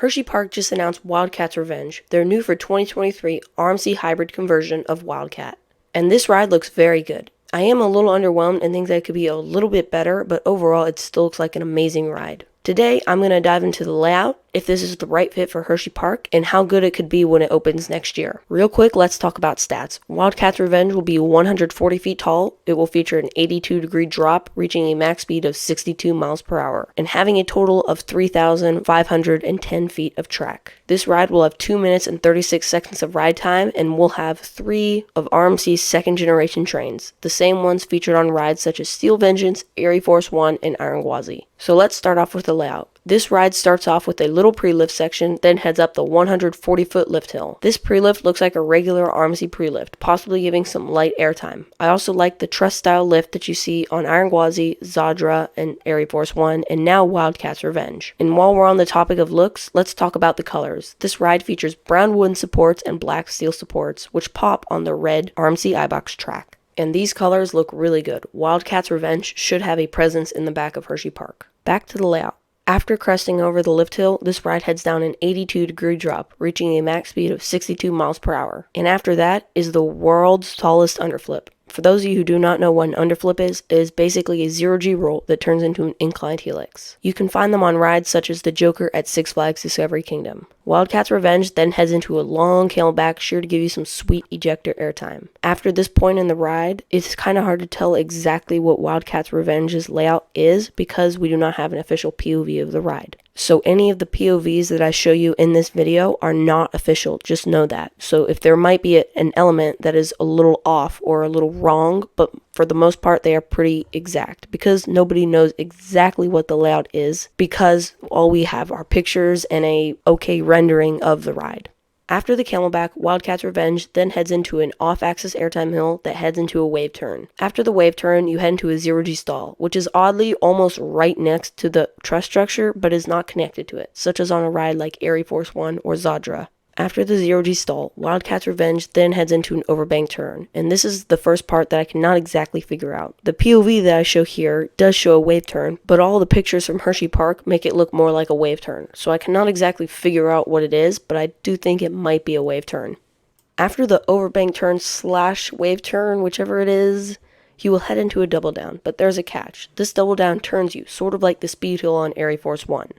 Hershey Park just announced Wildcat's Revenge, their new for 2023 RMC hybrid conversion of Wildcat. And this ride looks very good. I am a little underwhelmed and think that it could be a little bit better, but overall it still looks like an amazing ride. Today, I'm going to dive into the layout, if this is the right fit for Hershey Park, and how good it could be when it opens next year. Real quick, let's talk about stats. Wildcat's Revenge will be 140 feet tall. It will feature an 82-degree drop, reaching a max speed of 62 miles per hour, and having a total of 3,510 feet of track. This ride will have 2 minutes and 36 seconds of ride time, and will have 3 of RMC's second-generation trains, the same ones featured on rides such as Steel Vengeance, Air Force One, and Iron Gwazi. So let's start off with the layout. This ride starts off with a little pre-lift section, then heads up the 140-foot lift hill. This pre-lift looks like a regular RMC pre-lift, possibly giving some light airtime. I also like the truss-style lift that you see on Iron Gwazi, Zadra, and Air Force One, and now Wildcat's Revenge. And while we're on the topic of looks, let's talk about the colors. This ride features brown wooden supports and black steel supports, which pop on the red RMC iBox track. And these colors look really good. Wildcat's Revenge should have a presence in the back of Hershey Park. Back to the layout. After cresting over the lift hill, this ride heads down an 82-degree drop, reaching a max speed of 62 miles per hour. And after that is the world's tallest underflip. For those of you who do not know what an underflip is, it is basically a zero-G roll that turns into an inclined helix. You can find them on rides such as the Joker at Six Flags Discovery Kingdom. Wildcat's Revenge then heads into a long camelback, sure to give you some sweet ejector airtime. After this point in the ride, it's kind of hard to tell exactly what Wildcat's Revenge's layout is because we do not have an official POV of the ride. So any of the POVs that I show you in this video are not official, just know that. So if there might be an element that is a little off or a little wrong, but for the most part they are pretty exact because nobody knows exactly what the layout is because all we have are pictures and a okay rendering of the ride. After the camelback, Wildcat's Revenge then heads into an off-axis airtime hill that heads into a wave turn. After the wave turn, you head into a zero-G stall, which is oddly almost right next to the truss structure, but is not connected to it, such as on a ride like Air Force One or Zadra. After the zero-G stall, Wildcat's Revenge then heads into an overbank turn, and this is the first part that I cannot exactly figure out. The POV that I show here does show a wave turn, but all the pictures from Hershey Park make it look more like a wave turn, so I cannot exactly figure out what it is, but I do think it might be a wave turn. After the overbank turn / wave turn, whichever it is, you will head into a double down, but there's a catch. This double down turns you, sort of like the speed hill on Air Force One,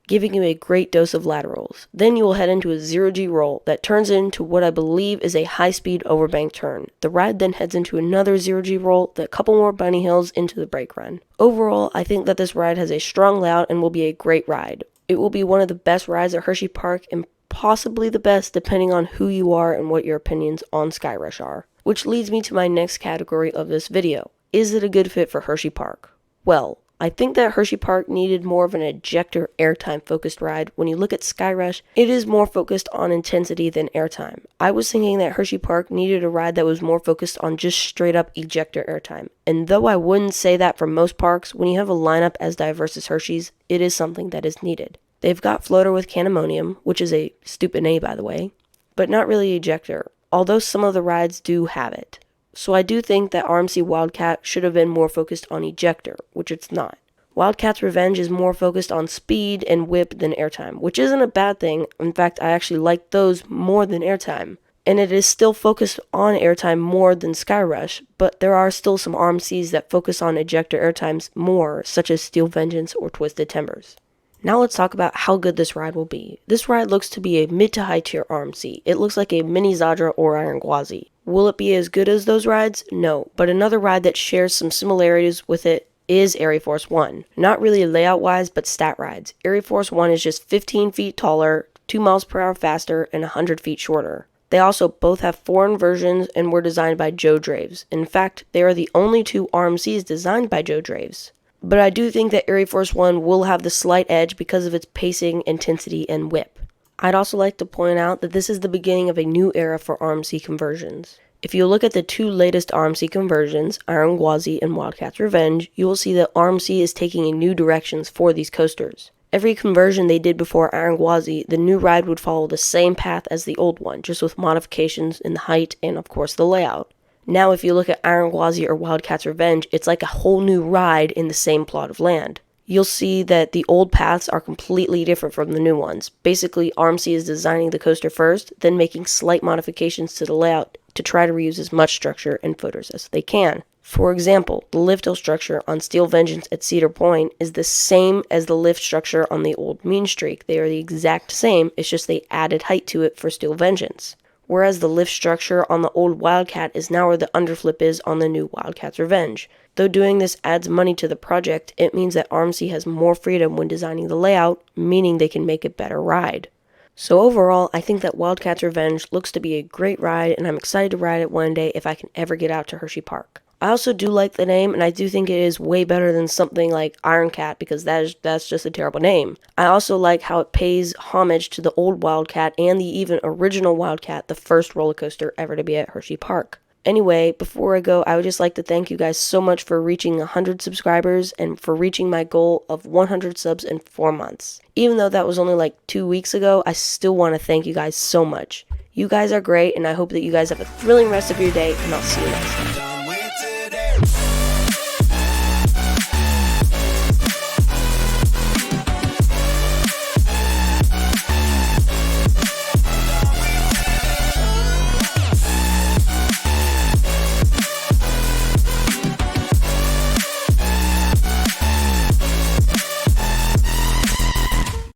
giving you a great dose of laterals. Then you will head into a zero-G roll that turns into what I believe is a high-speed overbank turn. The ride then heads into another zero-G roll, a couple more bunny hills into the brake run. Overall, I think that this ride has a strong layout and will be a great ride. It will be one of the best rides at Hershey Park and possibly the best depending on who you are and what your opinions on Skyrush are. Which leads me to my next category of this video. Is it a good fit for Hershey Park? Well, I think that Hershey Park needed more of an ejector airtime focused ride. When you look at Skyrush, it is more focused on intensity than airtime. I was thinking that Hershey Park needed a ride that was more focused on just straight up ejector airtime. And though I wouldn't say that for most parks, when you have a lineup as diverse as Hershey's, it is something that is needed. They've got floater with Candemonium, which is a stupid name by the way, but not really ejector, although some of the rides do have it. So I do think that RMC Wildcat should have been more focused on ejector, which it's not. Wildcat's Revenge is more focused on speed and whip than airtime, which isn't a bad thing. In fact, I actually like those more than airtime. And it is still focused on airtime more than Skyrush, but there are still some RMCs that focus on ejector airtimes more, such as Steel Vengeance or Twisted Timbers. Now let's talk about how good this ride will be. This ride looks to be a mid to high tier RMC. It looks like a mini Zadra or Iron Gwazi. Will it be as good as those rides? No, but another ride that shares some similarities with it is Air Force One. Not really layout wise, but stat rides. Air Force One is just 15 feet taller, 2 miles per hour faster, and 100 feet shorter. They also both have foreign versions and were designed by Joe Draves. In fact, they are the only 2 RMCs designed by Joe Draves. But I do think that Air Force One will have the slight edge because of its pacing, intensity, and whip. I'd also like to point out that this is the beginning of a new era for RMC conversions. If you look at the 2 latest RMC conversions, Iron Gwazi and Wildcat's Revenge, you will see that RMC is taking in new directions for these coasters. Every conversion they did before Iron Gwazi, the new ride would follow the same path as the old one, just with modifications in the height and of course the layout. Now if you look at Iron Gwazi or Wildcat's Revenge, it's like a whole new ride in the same plot of land. you'll see that the old paths are completely different from the new ones. Basically, RMC is designing the coaster first, then making slight modifications to the layout to try to reuse as much structure and footers as they can. For example, the lift hill structure on Steel Vengeance at Cedar Point is the same as the lift structure on the old Mean Streak. They are the exact same, it's just they added height to it for Steel Vengeance. Whereas the lift structure on the old Wildcat is now where the underflip is on the new Wildcat's Revenge. Though doing this adds money to the project, it means that RMC has more freedom when designing the layout, meaning they can make a better ride. So overall, I think that Wildcat's Revenge looks to be a great ride, and I'm excited to ride it one day if I can ever get out to Hershey Park. I also do like the name, and I do think it is way better than something like Iron Cat, because that's just a terrible name. I also like how it pays homage to the old Wildcat and the even original Wildcat, the first roller coaster ever to be at Hershey Park. Anyway, before I go, I would just like to thank you guys so much for reaching 100 subscribers and for reaching my goal of 100 subs in 4 months. Even though that was only like 2 weeks ago, I still want to thank you guys so much. You guys are great, and I hope that you guys have a thrilling rest of your day, and I'll see you next time.